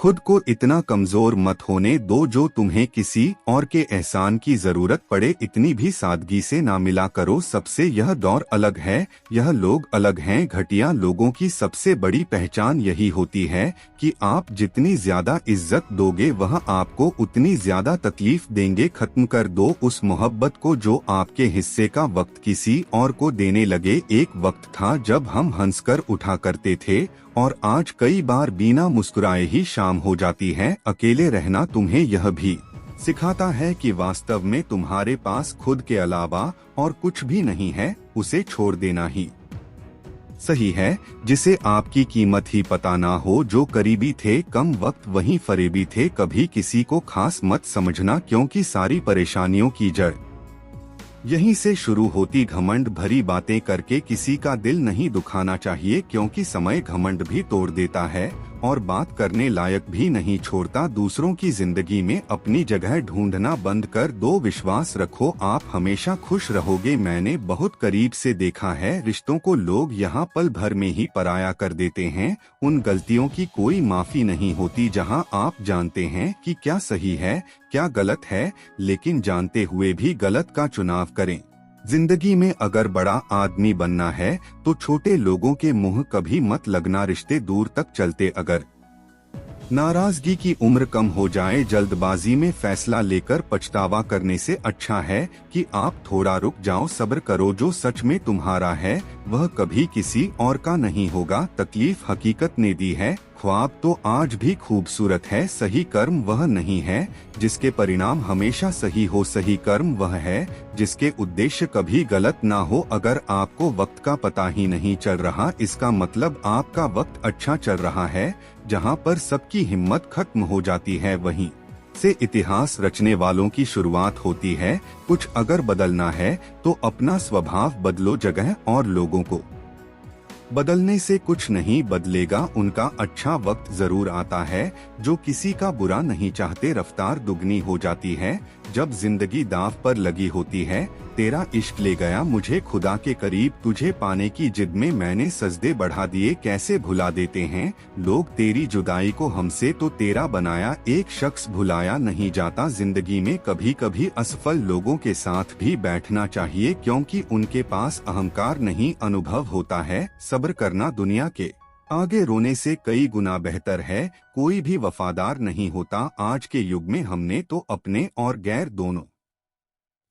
खुद को इतना कमजोर मत होने दो जो तुम्हें किसी और के एहसान की जरूरत पड़े। इतनी भी सादगी से ना मिला करो सबसे, यह दौर अलग है, यह लोग अलग हैं। घटिया लोगों की सबसे बड़ी पहचान यही होती है कि आप जितनी ज्यादा इज्जत दोगे वह आपको उतनी ज्यादा तकलीफ देंगे। खत्म कर दो उस मोहब्बत को जो आपके हिस्से का वक्त किसी और को देने लगे। एक वक्त था जब हम हंसकर उठा करते थे और आज कई बार बिना मुस्कुराए ही शाम हो जाती है। अकेले रहना तुम्हें यह भी सिखाता है कि वास्तव में तुम्हारे पास खुद के अलावा और कुछ भी नहीं है। उसे छोड़ देना ही सही है। जिसे आपकी कीमत ही पता ना हो, जो करीबी थे कम वक्त वहीं फरेबी थे। कभी किसी को खास मत समझना, क्योंकि सारी परेशानियों की जड़ यहीं से शुरू होती। घमंड भरी बातें करके किसी का दिल नहीं दुखाना चाहिए, क्योंकि समय घमंड भी तोड़ देता है और बात करने लायक भी नहीं छोड़ता। दूसरों की जिंदगी में अपनी जगह ढूंढना बंद कर दो। विश्वास रखो, आप हमेशा खुश रहोगे। मैंने बहुत करीब से देखा है रिश्तों को लोग यहाँ पल भर में ही पराया कर देते हैं। उन गलतियों की कोई माफी नहीं होती जहाँ आप जानते हैं कि क्या सही है क्या गलत है, लेकिन जानते हुए भी गलत का चुनाव करें। जिंदगी में अगर बड़ा आदमी बनना है तो छोटे लोगों के मुंह कभी मत लगना, रिश्ते दूर तक चलते। अगर नाराजगी की उम्र कम हो जाए, जल्दबाजी में फैसला लेकर पछतावा करने से अच्छा है कि आप थोड़ा रुक जाओ, सब्र करो। जो सच में तुम्हारा है वह कभी किसी और का नहीं होगा। तकलीफ हकीकत ने दी है, ख्वाब तो आज भी खूबसूरत है। सही कर्म वह नहीं है जिसके परिणाम हमेशा सही हो, सही कर्म वह है जिसके उद्देश्य कभी गलत ना हो। अगर आपको वक्त का पता ही नहीं चल रहा, इसका मतलब आपका वक्त अच्छा चल रहा है। जहाँ पर सबकी हिम्मत खत्म हो जाती है वहीं से इतिहास रचने वालों की शुरुआत होती है। कुछ अगर बदलना है तो अपना स्वभाव बदलो, जगह और लोगों को बदलने से कुछ नहीं बदलेगा। उनका अच्छा वक्त जरूर आता है जो किसी का बुरा नहीं चाहते। रफ्तार दुगनी हो जाती है जब जिंदगी दांव पर लगी होती है। तेरा इश्क ले गया मुझे खुदा के करीब, तुझे पाने की जिद में मैंने सजदे बढ़ा दिए। कैसे भुला देते हैं लोग तेरी जुदाई को हमसे तो तेरा बनाया एक शख्स भुलाया नहीं जाता। जिंदगी में कभी कभी असफल लोगों के साथ भी बैठना चाहिए, क्योंकि उनके पास अहंकार नहीं अनुभव होता है। सब्र करना दुनिया के आगे रोने से कई गुना बेहतर है। कोई भी वफादार नहीं होता आज के युग में। हमने तो अपने और गैर दोनों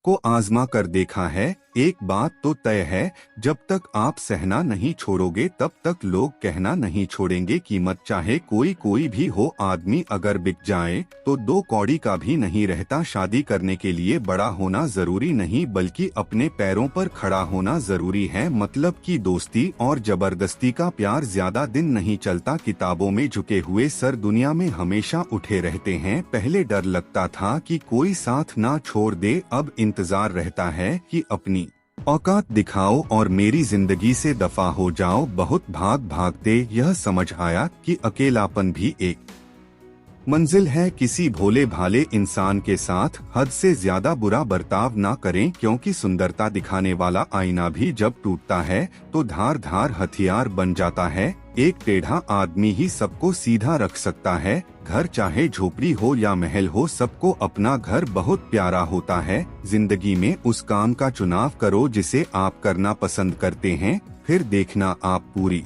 को आजमा कर देखा है। एक बात तो तय है, जब तक आप सहना नहीं छोड़ोगे तब तक लोग कहना नहीं छोड़ेंगे। कीमत चाहे कोई भी हो, आदमी अगर बिक जाए तो दो कौड़ी का भी नहीं रहता। शादी करने के लिए बड़ा होना जरूरी नहीं, बल्कि अपने पैरों पर खड़ा होना जरूरी है। मतलब की दोस्ती और जबरदस्ती का प्यार ज्यादा दिन नहीं चलता। किताबों में झुके हुए सर दुनिया में हमेशा उठे रहते हैं। पहले डर लगता था कि कोई साथ ना छोड़ दे, अब इंतजार रहता है कि अपनी औकात दिखाओ और मेरी जिंदगी से दफा हो जाओ। बहुत भाग भागते यह समझ आया कि अकेलापन भी एक मंजिल है। किसी भोले भाले इंसान के साथ हद से ज्यादा बुरा बर्ताव ना करें, क्योंकि सुंदरता दिखाने वाला आईना भी जब टूटता है तो धार धार हथियार बन जाता है। एक टेढ़ा आदमी ही सबको सीधा रख सकता है। घर चाहे झोपड़ी हो या महल हो, सबको अपना घर बहुत प्यारा होता है। जिंदगी में उस काम का चुनाव करो जिसे आप करना पसंद करते हैं, फिर देखना आप पूरी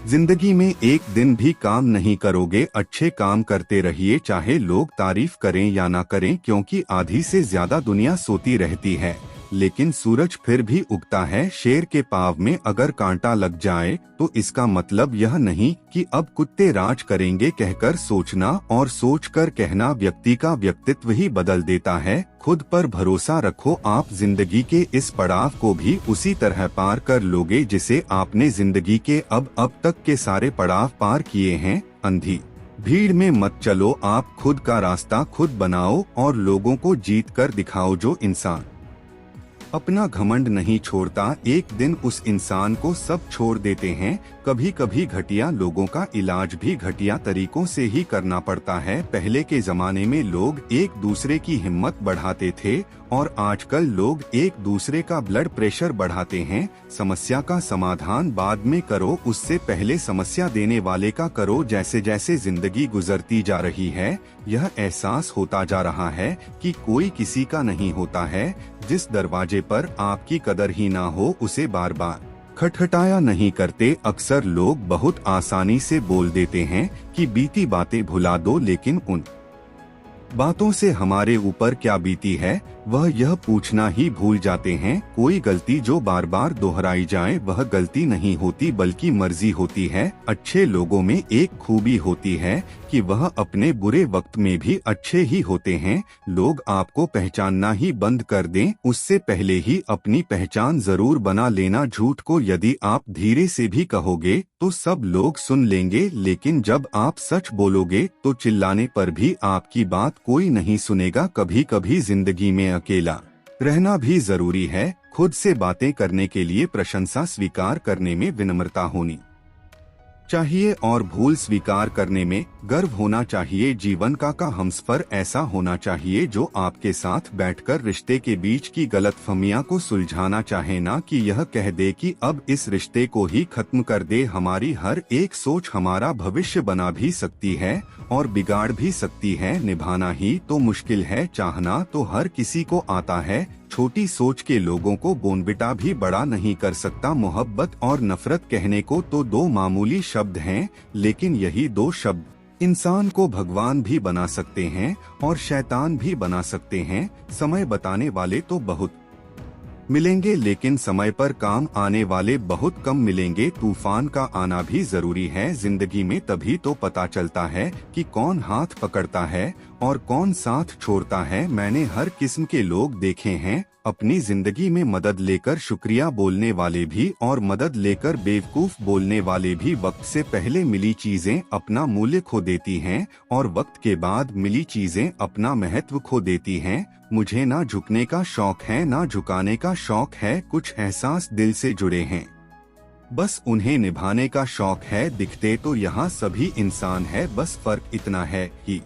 जिंदगी में एक दिन भी काम नहीं करोगे। अच्छे काम करते रहिए, चाहे लोग तारीफ करें या ना करें, क्योंकि आधी से ज्यादा दुनिया सोती रहती है लेकिन सूरज फिर भी उगता है। शेर के पाँव में अगर कांटा लग जाए तो इसका मतलब यह नहीं कि अब कुत्ते राज करेंगे। कहकर सोचना और सोचकर कहना व्यक्ति का व्यक्तित्व ही बदल देता है। खुद पर भरोसा रखो, आप जिंदगी के इस पड़ाव को भी उसी तरह पार कर लोगे जिसे आपने जिंदगी के अब तक के सारे पड़ाव पार किए हैं। अंधी भीड़ में मत चलो, आप खुद का रास्ता खुद बनाओ और लोगों को जीत कर दिखाओ। जो इंसान अपना घमंड नहीं छोड़ता, एक दिन उस इंसान को सब छोड़ देते हैं। कभी कभी घटिया लोगों का इलाज भी घटिया तरीकों से ही करना पड़ता है। पहले के जमाने में लोग एक दूसरे की हिम्मत बढ़ाते थे और आजकल लोग एक दूसरे का ब्लड प्रेशर बढ़ाते हैं। समस्या का समाधान बाद में करो, उससे पहले समस्या देने वाले का करो। जैसे जैसे जिंदगी गुजरती जा रही है, यह एहसास होता जा रहा है कि कोई किसी का नहीं होता है। जिस दरवाजे पर आपकी कदर ही ना हो, उसे बार बार खटखटाया नहीं करते। अक्सर लोग बहुत आसानी से बोल देते हैं कि बीती बातें भुला दो, लेकिन उन बातों से हमारे ऊपर क्या बीती है वह यह पूछना ही भूल जाते हैं। कोई गलती जो बार बार दोहराई जाए वह गलती नहीं होती, बल्कि मर्जी होती है। अच्छे लोगों में एक खूबी होती है कि वह अपने बुरे वक्त में भी अच्छे ही होते हैं। लोग आपको पहचानना ही बंद कर दें, उससे पहले ही अपनी पहचान जरूर बना लेना। झूठ को यदि आप धीरे से भी कहोगे तो सब लोग सुन लेंगे, लेकिन जब आप सच बोलोगे तो चिल्लाने पर भी आपकी बात कोई नहीं सुनेगा। कभी कभी जिंदगी में अकेला रहना भी जरूरी है। खुद से बातें करने के लिए प्रशंसा स्वीकार करने में विनम्रता होनी चाहिए और भूल स्वीकार करने में गर्व होना चाहिए। जीवन का हमसफर ऐसा होना चाहिए जो आपके साथ बैठकर रिश्ते के बीच की गलतफहमियां को सुलझाना चाहे, ना कि यह कह दे कि अब इस रिश्ते को ही खत्म कर दे। हमारी हर एक सोच हमारा भविष्य बना भी सकती है और बिगाड़ भी सकती है। निभाना ही तो मुश्किल है, चाहना तो हर किसी को आता है। छोटी सोच के लोगों को बोनबिटा भी बड़ा नहीं कर सकता। मोहब्बत और नफरत कहने को तो दो मामूली शब्द हैं, लेकिन यही दो शब्द इंसान को भगवान भी बना सकते हैं और शैतान भी बना सकते हैं। समय बताने वाले तो बहुत मिलेंगे, लेकिन समय पर काम आने वाले बहुत कम मिलेंगे। तूफान का आना भी जरूरी है। जिंदगी में तभी तो पता चलता है कि कौन हाथ पकड़ता है और कौन साथ छोड़ता है। मैंने हर किस्म के लोग देखे हैं, अपनी जिंदगी में मदद लेकर शुक्रिया बोलने वाले भी और मदद लेकर बेवकूफ बोलने वाले भी। वक्त से पहले मिली चीजें अपना मूल्य खो देती हैं और वक्त के बाद मिली चीजें अपना महत्व खो देती हैं। मुझे ना झुकने का शौक है ना झुकाने का शौक है। कुछ एहसास दिल से जुड़े हैं, बस उन्हें निभाने का शौक है। दिखते तो यहाँ सभी इंसान है, बस फर्क इतना है कि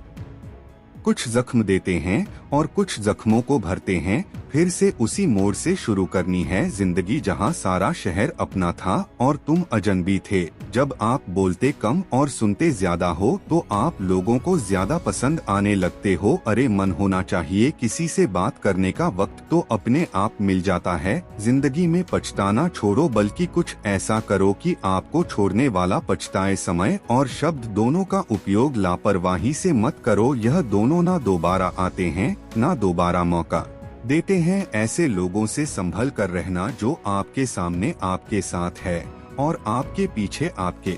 कुछ जख्म देते हैं और कुछ जख्मों को भरते हैं। फिर से उसी मोड़ से शुरू करनी है जिंदगी, जहां सारा शहर अपना था और तुम अजनबी थे। जब आप बोलते कम और सुनते ज्यादा हो तो आप लोगों को ज्यादा पसंद आने लगते हो। अरे मन होना चाहिए किसी से बात करने का, वक्त तो अपने आप मिल जाता है। जिंदगी में पछताना छोड़ो, बल्कि कुछ ऐसा करो कि आपको छोड़ने वाला पछताए। समय और शब्द दोनों का उपयोग लापरवाही से मत करो, यह दोनों ना दोबारा आते हैं ना दोबारा मौका देते हैं। ऐसे लोगों से संभल कर रहना जो आपके सामने आपके साथ है और आपके पीछे आपके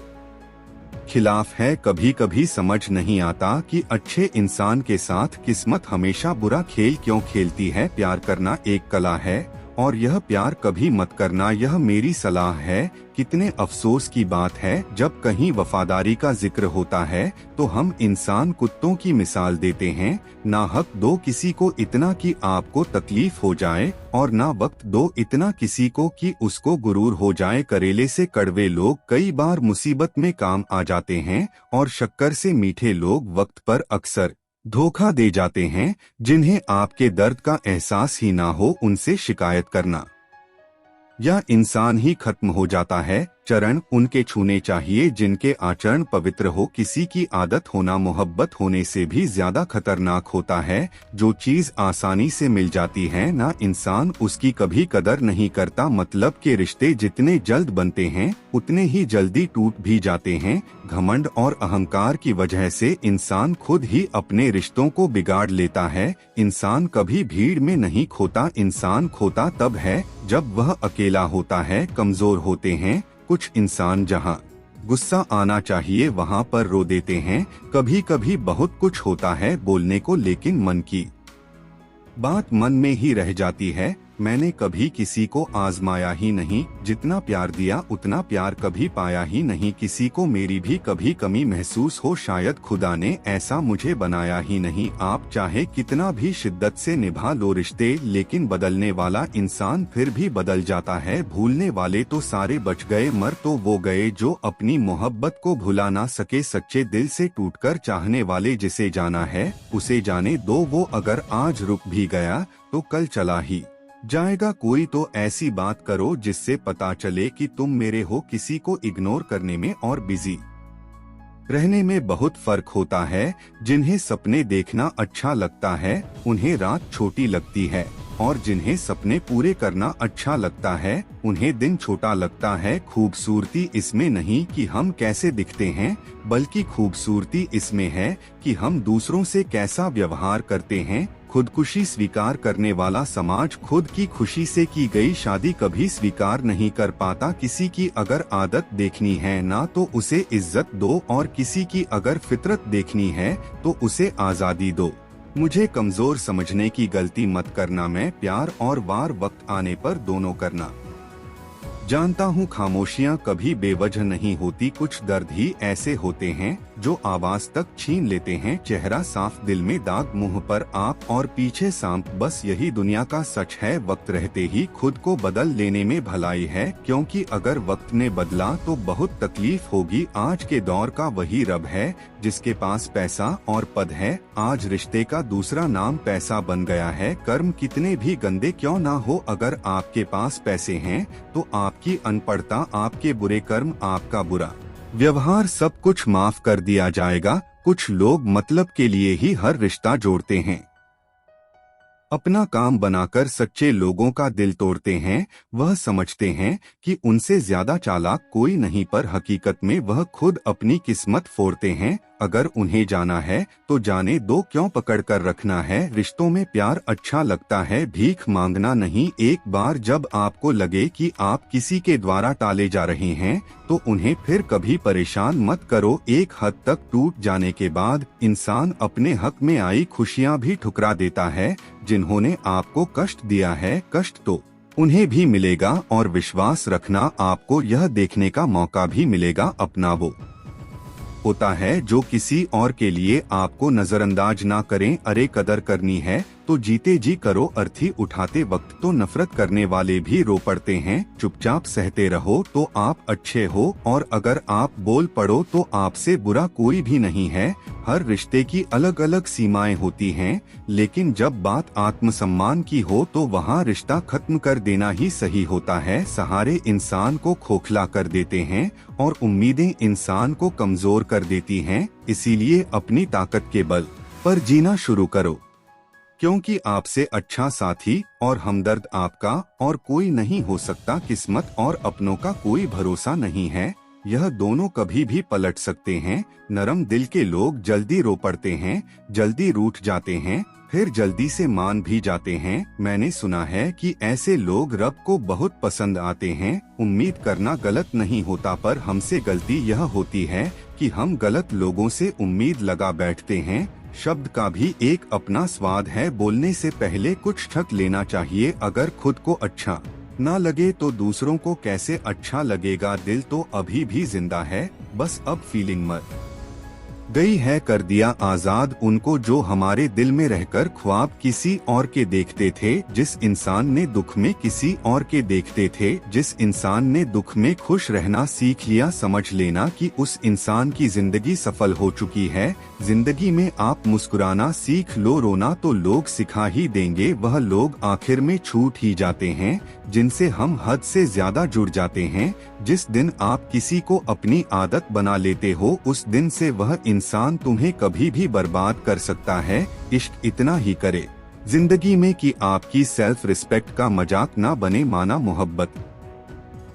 खिलाफ है। कभी कभी समझ नहीं आता कि अच्छे इंसान के साथ किस्मत हमेशा बुरा खेल क्यों खेलती है। प्यार करना एक कला है और यह प्यार कभी मत करना, यह मेरी सलाह है। कितने अफसोस की बात है जब कहीं वफादारी का जिक्र होता है तो हम इंसान कुत्तों की मिसाल देते हैं। ना हक दो किसी को इतना कि आपको तकलीफ हो जाए और ना वक्त दो इतना किसी को कि उसको गुरूर हो जाए। करेले से कड़वे लोग कई बार मुसीबत में काम आ जाते हैं और शक्कर से मीठे लोग वक्त पर अक्सर धोखा दे जाते हैं। जिन्हें आपके दर्द का एहसास ही ना हो उनसे शिकायत करना या इंसान ही खत्म हो जाता है। चरण उनके छूने चाहिए जिनके आचरण पवित्र हो। किसी की आदत होना मोहब्बत होने से भी ज्यादा खतरनाक होता है। जो चीज आसानी से मिल जाती है ना इंसान उसकी कभी कदर नहीं करता। मतलब के रिश्ते जितने जल्द बनते हैं उतने ही जल्दी टूट भी जाते हैं। घमंड और अहंकार की वजह से इंसान खुद ही अपने रिश्तों को बिगाड़ लेता है। इंसान कभी भीड़ में नहीं खोता, इंसान खोता तब है जब वह अकेला होता है। कमजोर होते हैं कुछ इंसान, जहां गुस्सा आना चाहिए वहां पर रो देते हैं। कभी कभी बहुत कुछ होता है बोलने को, लेकिन मन की बात मन में ही रह जाती है। मैंने कभी किसी को आजमाया ही नहीं, जितना प्यार दिया उतना प्यार कभी पाया ही नहीं। किसी को मेरी भी कभी कमी महसूस हो, शायद खुदा ने ऐसा मुझे बनाया ही नहीं। आप चाहे कितना भी शिद्दत से निभा लो रिश्ते, लेकिन बदलने वाला इंसान फिर भी बदल जाता है। भूलने वाले तो सारे बच गए, मर तो वो गए जो अपनी मोहब्बत को भुला ना सके। सच्चे दिल से टूटकर चाहने वाले जिसे जाना है उसे जाने दो, वो अगर आज रुक भी गया तो कल चला ही जाएगा। कोई तो ऐसी बात करो जिससे पता चले कि तुम मेरे हो। किसी को इग्नोर करने में और बिजी रहने में बहुत फर्क होता है। जिन्हें सपने देखना अच्छा लगता है उन्हें रात छोटी लगती है, और जिन्हें सपने पूरे करना अच्छा लगता है उन्हें दिन छोटा लगता है। खूबसूरती इसमें नहीं कि हम कैसे दिखते हैं, बल्कि खूबसूरती इसमें है कि हम दूसरों से कैसा व्यवहार करते हैं। खुदकुशी स्वीकार करने वाला समाज खुद की खुशी से की गई शादी कभी स्वीकार नहीं कर पाता। किसी की अगर आदत देखनी है ना तो उसे इज्जत दो, और किसी की अगर फितरत देखनी है तो उसे आजादी दो। मुझे कमजोर समझने की गलती मत करना, मैं प्यार और वार वक्त आने पर दोनों करना जानता हूँ। खामोशियाँ कभी बेवजह नहीं होती, कुछ दर्द ही ऐसे होते हैं जो आवाज तक छीन लेते हैं। चेहरा साफ दिल में दाग, मुंह पर आप और पीछे सांप, बस यही दुनिया का सच है। वक्त रहते ही खुद को बदल लेने में भलाई है, क्योंकि अगर वक्त ने बदला तो बहुत तकलीफ होगी। आज के दौर का वही रब है जिसके पास पैसा और पद है। आज रिश्ते का दूसरा नाम पैसा बन गया है। कर्म कितने भी गंदे क्यों ना हो, अगर आपके पास पैसे हैं तो आपकी अनपढ़ता, आपके बुरे कर्म, आपका बुरा व्यवहार, सब कुछ माफ कर दिया जाएगा। कुछ लोग मतलब के लिए ही हर रिश्ता जोड़ते हैं, अपना काम बनाकर सच्चे लोगों का दिल तोड़ते हैं। वह समझते हैं कि उनसे ज्यादा चालाक कोई नहीं, पर हकीकत में वह खुद अपनी किस्मत फोड़ते हैं। अगर उन्हें जाना है तो जाने दो, क्यों पकड़ कर रखना है। रिश्तों में प्यार अच्छा लगता है, भीख मांगना नहीं। एक बार जब आपको लगे कि आप किसी के द्वारा टाले जा रहे हैं तो उन्हें फिर कभी परेशान मत करो। एक हद तक टूट जाने के बाद इंसान अपने हक में आई खुशियां भी ठुकरा देता है। जिन्होंने आपको कष्ट दिया है, कष्ट तो उन्हें भी मिलेगा, और विश्वास रखना आपको यह देखने का मौका भी मिलेगा। अपना वो होता है जो किसी और के लिए आपको नजरअंदाज ना करें। अरे कदर करनी है तो जीते जी करो, अर्थी उठाते वक्त तो नफरत करने वाले भी रो पड़ते हैं। चुपचाप सहते रहो तो आप अच्छे हो, और अगर आप बोल पड़ो तो आपसे बुरा कोई भी नहीं है। हर रिश्ते की अलग अलग सीमाएं होती हैं, लेकिन जब बात आत्मसम्मान की हो तो वहाँ रिश्ता खत्म कर देना ही सही होता है। सहारे इंसान को खोखला कर देते हैं और उम्मीदें इंसान को कमजोर कर देती हैं। इसीलिए अपनी ताकत के बल पर जीना शुरू करो, क्योंकि आपसे अच्छा साथी और हमदर्द आपका और कोई नहीं हो सकता। किस्मत और अपनों का कोई भरोसा नहीं है, यह दोनों कभी भी पलट सकते हैं। नरम दिल के लोग जल्दी रो पड़ते हैं, जल्दी रूठ जाते हैं, फिर जल्दी से मान भी जाते हैं। मैंने सुना है कि ऐसे लोग रब को बहुत पसंद आते हैं। उम्मीद करना गलत नहीं होता, पर हमसे गलती यह होती है कि हम गलत लोगों से उम्मीद लगा बैठते हैं। शब्द का भी एक अपना स्वाद है, बोलने से पहले कुछ ठक लेना चाहिए। अगर खुद को अच्छा ना लगे तो दूसरों को कैसे अच्छा लगेगा। दिल तो अभी भी जिंदा है, बस अब फीलिंग मर गई है। कर दिया आजाद उनको जो हमारे दिल में रहकर ख्वाब किसी और के देखते थे। जिस इंसान ने दुख में किसी और के देखते थे, जिस इंसान ने दुख में खुश रहना सीख लिया, समझ लेना कि उस इंसान की जिंदगी सफल हो चुकी है। जिंदगी में आप मुस्कुराना सीख लो, रोना तो लोग सिखा ही देंगे। वह लोग आखिर में छूट ही जाते हैं जिनसे हम हद से ज्यादा जुड़ जाते हैं। जिस दिन आप किसी को अपनी आदत बना लेते हो, उस दिन से वह इंसान तुम्हें कभी भी बर्बाद कर सकता है। इश्क इतना ही करे जिंदगी में कि आपकी सेल्फ रिस्पेक्ट का मजाक ना बने। माना मोहब्बत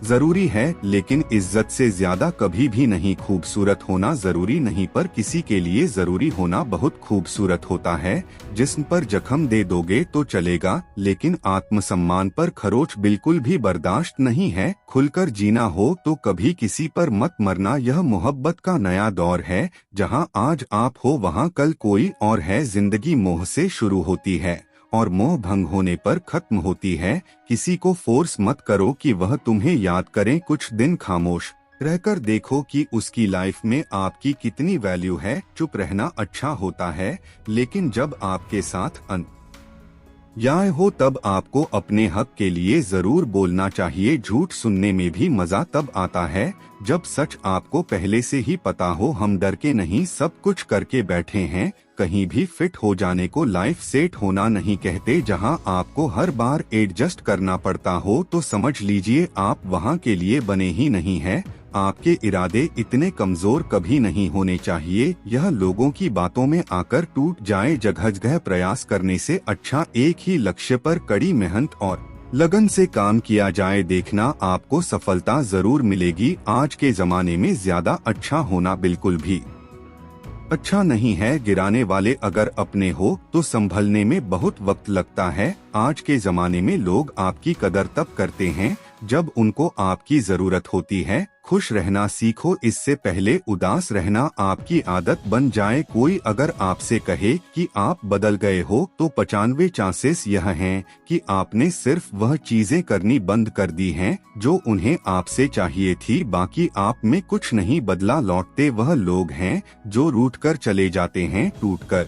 जरूरी है, लेकिन इज्जत से ज्यादा कभी भी नहीं। खूबसूरत होना जरूरी नहीं, पर किसी के लिए जरूरी होना बहुत खूबसूरत होता है। जिस्म पर जख्म दे दोगे तो चलेगा, लेकिन आत्मसम्मान पर खरोच बिल्कुल भी बर्दाश्त नहीं है। खुलकर जीना हो तो कभी किसी पर मत मरना। यह मोहब्बत का नया दौर है, जहां आज आप हो वहां कल कोई और है। जिंदगी मोह से शुरू होती है और मोह भंग होने पर खत्म होती है। किसी को फोर्स मत करो कि वह तुम्हें याद करे। कुछ दिन खामोश रहकर देखो कि उसकी लाइफ में आपकी कितनी वैल्यू है। चुप रहना अच्छा होता है, लेकिन जब आपके साथ अन्याय हो तब आपको अपने हक के लिए जरूर बोलना चाहिए। झूठ सुनने में भी मजा तब आता है जब सच आपको पहले से ही पता हो। हम डर के नहीं सब कुछ करके बैठे हैं। कहीं भी फिट हो जाने को लाइफ सेट होना नहीं कहते। जहां आपको हर बार एडजस्ट करना पड़ता हो तो समझ लीजिए आप वहां के लिए बने ही नहीं हैं। आपके इरादे इतने कमजोर कभी नहीं होने चाहिए। यह लोगों की बातों में आकर टूट जाए। जगह प्रयास करने से अच्छा एक ही लक्ष्य पर कड़ी मेहनत और लगन से काम किया जाए। देखना आपको सफलता जरूर मिलेगी। आज के जमाने में ज्यादा अच्छा होना बिल्कुल भी अच्छा नहीं है। गिराने वाले अगर अपने हो तो संभलने में बहुत वक्त लगता है। आज के जमाने में लोग आपकी कदर तब करते हैं जब उनको आपकी जरूरत होती है। खुश रहना सीखो, इससे पहले उदास रहना आपकी आदत बन जाए। कोई अगर आपसे कहे कि आप बदल गए हो तो 95 चांसेस यह हैं कि आपने सिर्फ वह चीजें करनी बंद कर दी हैं जो उन्हें आपसे चाहिए थी। बाकी आप में कुछ नहीं बदला। लौटते वह लोग हैं जो रूठ कर चले जाते हैं। टूट कर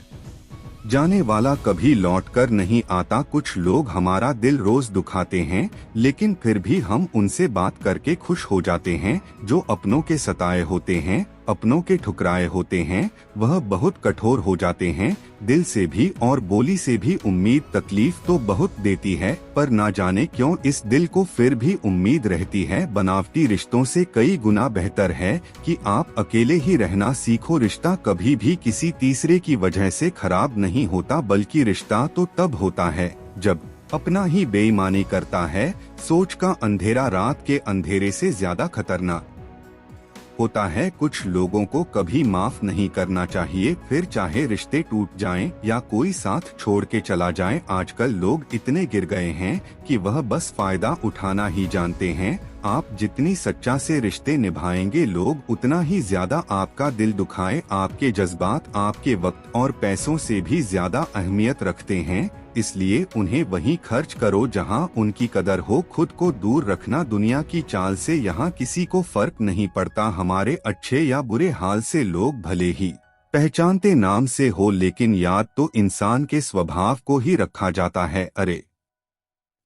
जाने वाला कभी लौट कर नहीं आता। कुछ लोग हमारा दिल रोज दुखाते हैं, लेकिन फिर भी हम उनसे बात करके खुश हो जाते हैं। जो अपनों के सताए होते हैं, अपनों के ठुकराए होते हैं, वह बहुत कठोर हो जाते हैं। दिल से भी और बोली से भी उम्मीद तकलीफ तो बहुत देती है, पर ना जाने क्यों इस दिल को फिर भी उम्मीद रहती है। बनावटी रिश्तों से कई गुना बेहतर है कि आप अकेले ही रहना सीखो। रिश्ता कभी भी किसी तीसरे की वजह से खराब नहीं होता, बल्कि रिश्ता तो तब होता है जब अपना ही बेईमानी करता है। सोच का अंधेरा रात के अंधेरे से ज्यादा खतरनाक होता है। कुछ लोगों को कभी माफ नहीं करना चाहिए, फिर चाहे रिश्ते टूट जाएं या कोई साथ छोड़ के चला जाए। आजकल लोग इतने गिर गए हैं कि वह बस फायदा उठाना ही जानते हैं। आप जितनी सच्चा से रिश्ते निभाएंगे, लोग उतना ही ज्यादा आपका दिल दुखाए। आपके जज्बात आपके वक्त और पैसों से भी ज्यादा अहमियत रखते हैं, इसलिए उन्हें वहीं खर्च करो जहां उनकी कदर हो। खुद को दूर रखना दुनिया की चाल से यहाँ किसी को फर्क नहीं पड़ता। हमारे अच्छे या बुरे हाल से लोग भले ही पहचानते नाम से हो, लेकिन याद तो इंसान के स्वभाव को ही रखा जाता है। अरे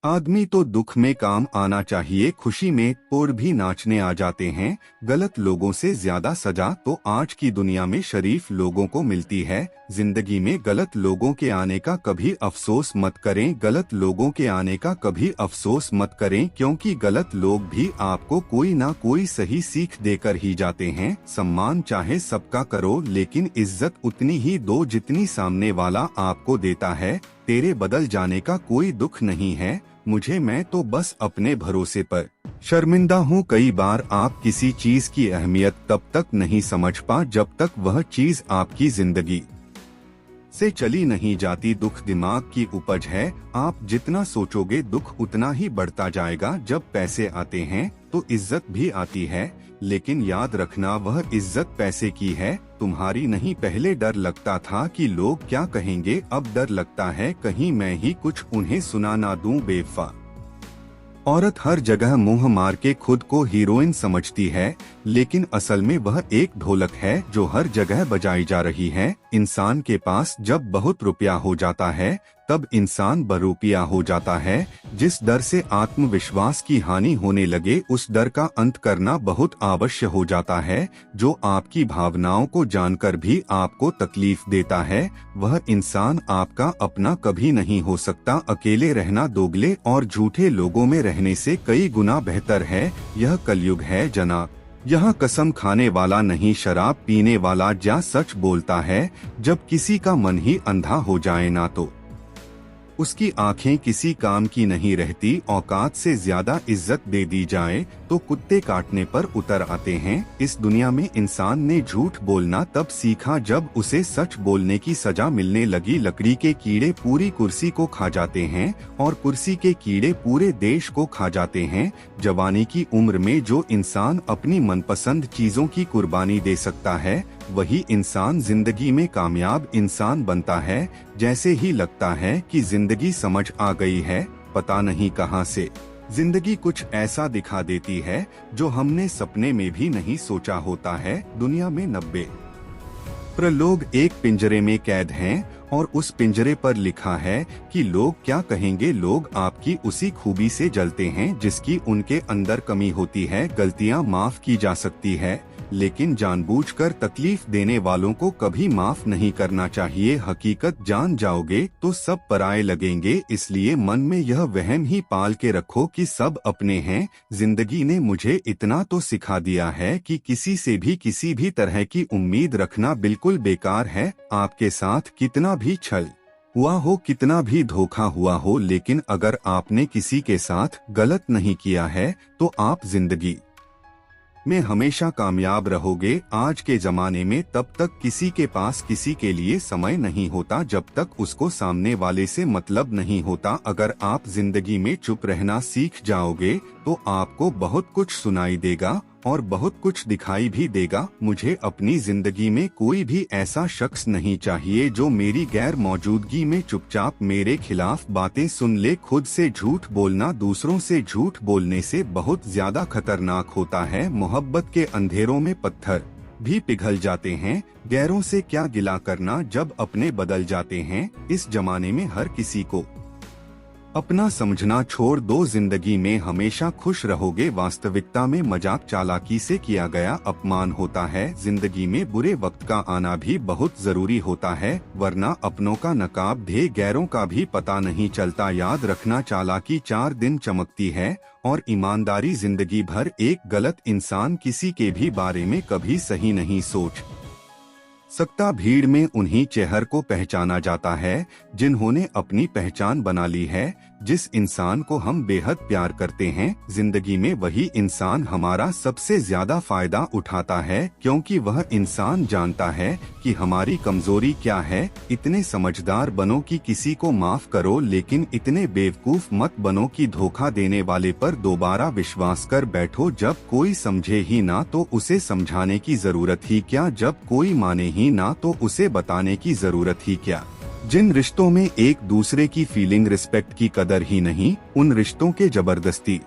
आदमी तो दुख में काम आना चाहिए, खुशी में और भी नाचने आ जाते हैं। गलत लोगों से ज्यादा सजा तो आज की दुनिया में शरीफ लोगों को मिलती है। जिंदगी में गलत लोगों के आने का कभी अफसोस मत करें। गलत लोगों के आने का कभी अफसोस मत करें, क्योंकि गलत लोग भी आपको कोई ना कोई सही सीख देकर ही जाते हैं। सम्मान चाहे सबका करो, लेकिन इज्जत उतनी ही दो जितनी सामने वाला आपको देता है। तेरे बदल जाने का कोई दुख नहीं है मुझे, मैं तो बस अपने भरोसे पर शर्मिंदा हूँ। कई बार आप किसी चीज की अहमियत तब तक नहीं समझ पा जब तक वह चीज आपकी जिंदगी से चली नहीं जाती। दुख दिमाग की उपज है, आप जितना सोचोगे दुख उतना ही बढ़ता जाएगा। जब पैसे आते हैं तो इज्जत भी आती है, लेकिन याद रखना वह इज्जत पैसे की है, तुम्हारी नहीं। पहले डर लगता था कि लोग क्या कहेंगे, अब डर लगता है कहीं मैं ही कुछ उन्हें सुना ना दूं। बेवफा औरत हर जगह मुंह मार के खुद को हीरोइन समझती है, लेकिन असल में वह एक ढोलक है जो हर जगह बजाई जा रही है। इंसान के पास जब बहुत रुपया हो जाता है तब इंसान बरूपिया हो जाता है। जिस डर से आत्मविश्वास की हानि होने लगे, उस डर का अंत करना बहुत आवश्यक हो जाता है। जो आपकी भावनाओं को जानकर भी आपको तकलीफ देता है, वह इंसान आपका अपना कभी नहीं हो सकता। अकेले रहना दोगले और झूठे लोगों में रहने से कई गुना बेहतर है। यह कलयुग है जनाब, यहाँ कसम खाने वाला नहीं शराब पीने वाला जा सच बोलता है। जब किसी का मन ही अंधा हो जाए ना तो उसकी आंखें किसी काम की नहीं रहती। औकात से ज्यादा इज्जत दे दी जाए तो कुत्ते काटने पर उतर आते हैं। इस दुनिया में इंसान ने झूठ बोलना तब सीखा जब उसे सच बोलने की सजा मिलने लगी। लकड़ी के कीड़े पूरी कुर्सी को खा जाते हैं और कुर्सी के कीड़े पूरे देश को खा जाते हैं। जवानी की उम्र में जो इंसान अपनी मनपसंद चीजों की कुर्बानी दे सकता है, वही इंसान जिंदगी में कामयाब इंसान बनता है। जैसे ही लगता है कि जिंदगी समझ आ गई है, पता नहीं कहां से जिंदगी कुछ ऐसा दिखा देती है जो हमने सपने में भी नहीं सोचा होता है। दुनिया में 90% लोग एक पिंजरे में कैद हैं और उस पिंजरे पर लिखा है कि लोग क्या कहेंगे। लोग आपकी उसी खूबी से जलते हैं जिसकी उनके अंदर कमी होती है। गलतियां माफ की जा सकती है, लेकिन जानबूझकर तकलीफ देने वालों को कभी माफ नहीं करना चाहिए। हकीकत जान जाओगे तो सब पराये लगेंगे, इसलिए मन में यह वहम ही पाल के रखो कि सब अपने हैं। जिंदगी ने मुझे इतना तो सिखा दिया है कि किसी से भी किसी भी तरह की उम्मीद रखना बिल्कुल बेकार है। आपके साथ कितना भी छल हुआ हो, कितना भी धोखा हुआ हो, लेकिन अगर आपने किसी के साथ गलत नहीं किया है तो आप जिंदगी में हमेशा कामयाब रहोगे। आज के जमाने में तब तक किसी के पास किसी के लिए समय नहीं होता जब तक उसको सामने वाले से मतलब नहीं होता। अगर आप जिंदगी में चुप रहना सीख जाओगे तो आपको बहुत कुछ सुनाई देगा और बहुत कुछ दिखाई भी देगा। मुझे अपनी जिंदगी में कोई भी ऐसा शख्स नहीं चाहिए जो मेरी गैर मौजूदगी में चुपचाप मेरे खिलाफ बातें सुन ले। खुद से झूठ बोलना दूसरों से झूठ बोलने से बहुत ज्यादा खतरनाक होता है। मोहब्बत के अंधेरों में पत्थर भी पिघल जाते हैं। गैरों से क्या गिला करना जब अपने बदल जाते हैं। इस जमाने में हर किसी को अपना समझना छोड़ दो। जिंदगी में हमेशा खुश रहोगे। वास्तविकता में मजाक चालाकी से किया गया अपमान होता है। जिंदगी में बुरे वक्त का आना भी बहुत जरूरी होता है, वरना अपनों का नकाब ढे गैरों का भी पता नहीं चलता। याद रखना, चालाकी 4 दिन चमकती है और ईमानदारी जिंदगी भर। एक गलत इंसान किसी के भी बारे में कभी सही नहीं सोच सकता। भीड़ में उन्हीं चेहर को पहचाना जाता है जिन्होंने अपनी पहचान बना ली है। जिस इंसान को हम बेहद प्यार करते हैं, जिंदगी में वही इंसान हमारा सबसे ज्यादा फायदा उठाता है, क्योंकि वह इंसान जानता है कि हमारी कमजोरी क्या है। इतने समझदार बनो कि किसी को माफ करो, लेकिन इतने बेवकूफ मत बनो कि धोखा देने वाले पर दोबारा विश्वास कर बैठो। जब कोई समझे ही ना तो उसे समझाने की जरूरत ही क्या। जब कोई माने ही ना तो उसे बताने की जरूरत ही क्या। जिन रिश्तों में एक दूसरे की फीलिंग रिस्पेक्ट की कदर ही नहीं, उन रिश्तों के जबरदस्ती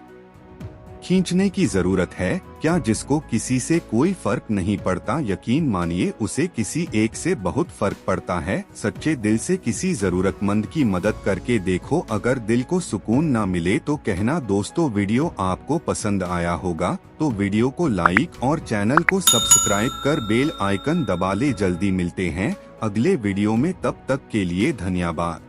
खींचने की जरूरत है क्या। जिसको किसी से कोई फर्क नहीं पड़ता, यकीन मानिए उसे किसी एक से बहुत फर्क पड़ता है। सच्चे दिल से किसी जरूरतमंद की मदद करके देखो। अगर दिल को सुकून ना मिले तो कहना। दोस्तों, वीडियो आपको पसंद आया होगा तो वीडियो को लाइक और चैनल को सब्सक्राइब कर बेल आइकन दबा ले। जल्दी मिलते हैं अगले वीडियो में, तब तक के लिए धन्यवाद।